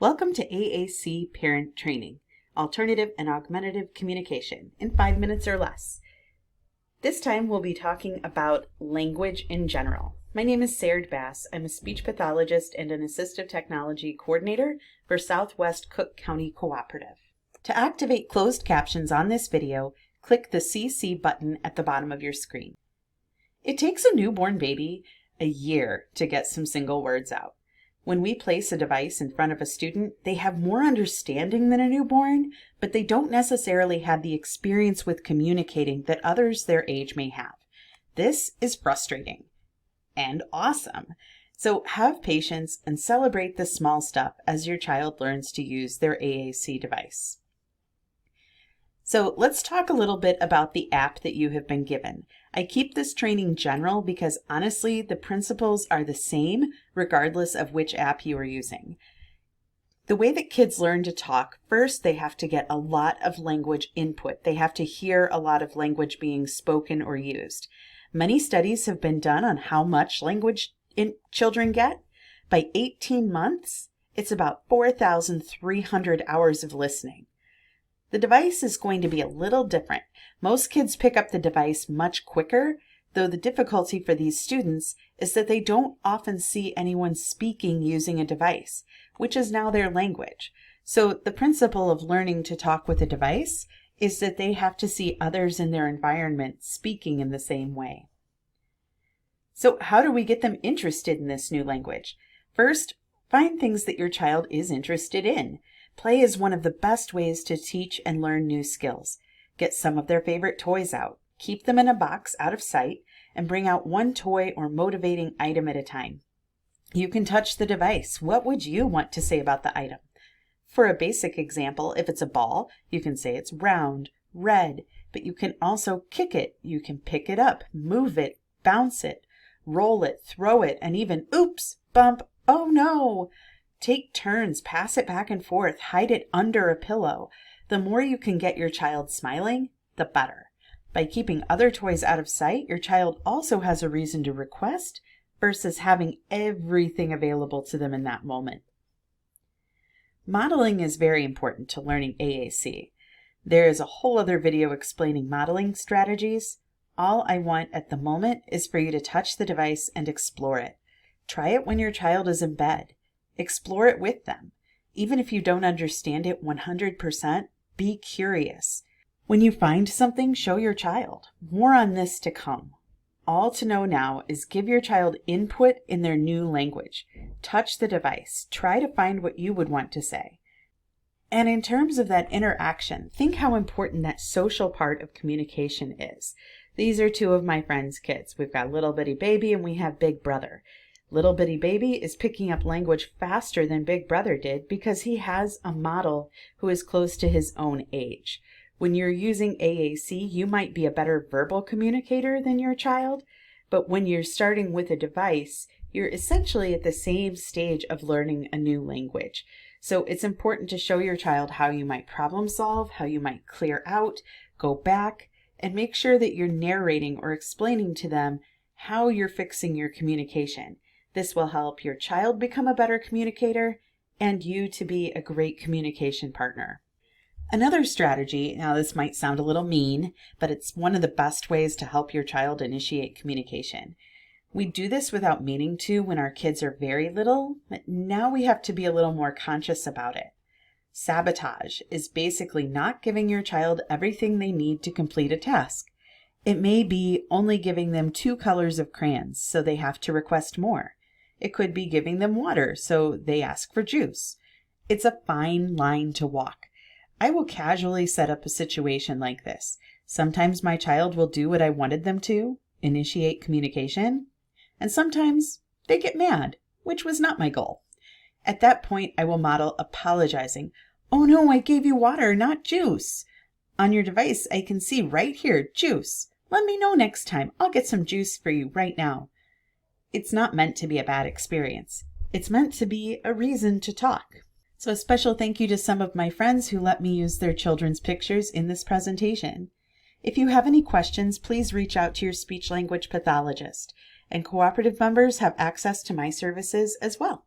Welcome to AAC Parent Training, Alternative and Augmentative Communication in 5 minutes or less. This time we'll be talking about language in general. My name is Sarah Bass. I'm a speech pathologist and an assistive technology coordinator for Southwest Cooperative Cooperative. To activate closed captions on this video, click the CC button at the bottom of your screen. It takes a newborn baby a year to get some single words out. When we place a device in front of a student, they have more understanding than a newborn, but they don't necessarily have the experience with communicating that others their age may have. This is frustrating and awesome. So have patience and celebrate the small stuff as your child learns to use their AAC device. So let's talk a little bit about the app that you have been given. I keep this training general because honestly, the principles are the same regardless of which app you are using. The way that kids learn to talk, first they have to get a lot of language input. They have to hear a lot of language being spoken or used. Many studies have been done on how much language children get. By 18 months, it's about 4,300 hours of listening. The device is going to be a little different. Most kids pick up the device much quicker, though the difficulty for these students is that they don't often see anyone speaking using a device, which is now their language. So the principle of learning to talk with a device is that they have to see others in their environment speaking in the same way. So how do we get them interested in this new language? First, find things that your child is interested in. Play is one of the best ways to teach and learn new skills. Get some of their favorite toys out. Keep them in a box out of sight and bring out one toy or motivating item at a time. You can touch the device. What would you want to say about the item? For a basic example, if it's a ball, you can say it's round, red, but you can also kick it. You can pick it up, move it, bounce it, roll it, throw it, and even oops, bump, oh no! Take turns, pass it back and forth, hide it under a pillow. The more you can get your child smiling, the better. By keeping other toys out of sight, your child also has a reason to request versus having everything available to them in that moment. Modeling is very important to learning AAC. There is a whole other video explaining modeling strategies. All I want at the moment is for you to touch the device and explore it. Try it when your child is in bed. Explore it with them. Even if you don't understand it 100%, be curious. When you find something, show your child. More on this to come. All to know now is give your child input in their new language. Touch the device. Try to find what you would want to say. And in terms of that interaction, think how important that social part of communication is. These are two of my friends' kids. We've got little bitty baby and we have big brother. Little bitty baby is picking up language faster than big brother did because he has a model who is close to his own age. When you're using AAC, you might be a better verbal communicator than your child, but when you're starting with a device, you're essentially at the same stage of learning a new language. So it's important to show your child how you might problem solve, how you might clear out, go back, and make sure that you're narrating or explaining to them how you're fixing your communication. This will help your child become a better communicator and you to be a great communication partner. Another strategy, now this might sound a little mean, but it's one of the best ways to help your child initiate communication. We do this without meaning to when our kids are very little, but now we have to be a little more conscious about it. Sabotage is basically not giving your child everything they need to complete a task. It may be only giving them 2 colors of crayons, so they have to request more. It could be giving them water, so they ask for juice. It's a fine line to walk. I will casually set up a situation like this. Sometimes my child will do what I wanted them to, initiate communication, and sometimes they get mad, which was not my goal. At that point, I will model apologizing. Oh no, I gave you water, not juice. On your device, I can see right here, juice. Let me know next time. I'll get some juice for you right now. It's not meant to be a bad experience. It's meant to be a reason to talk. So a special thank you to some of my friends who let me use their children's pictures in this presentation. If you have any questions, please reach out to your speech language pathologist, and cooperative members have access to my services as well.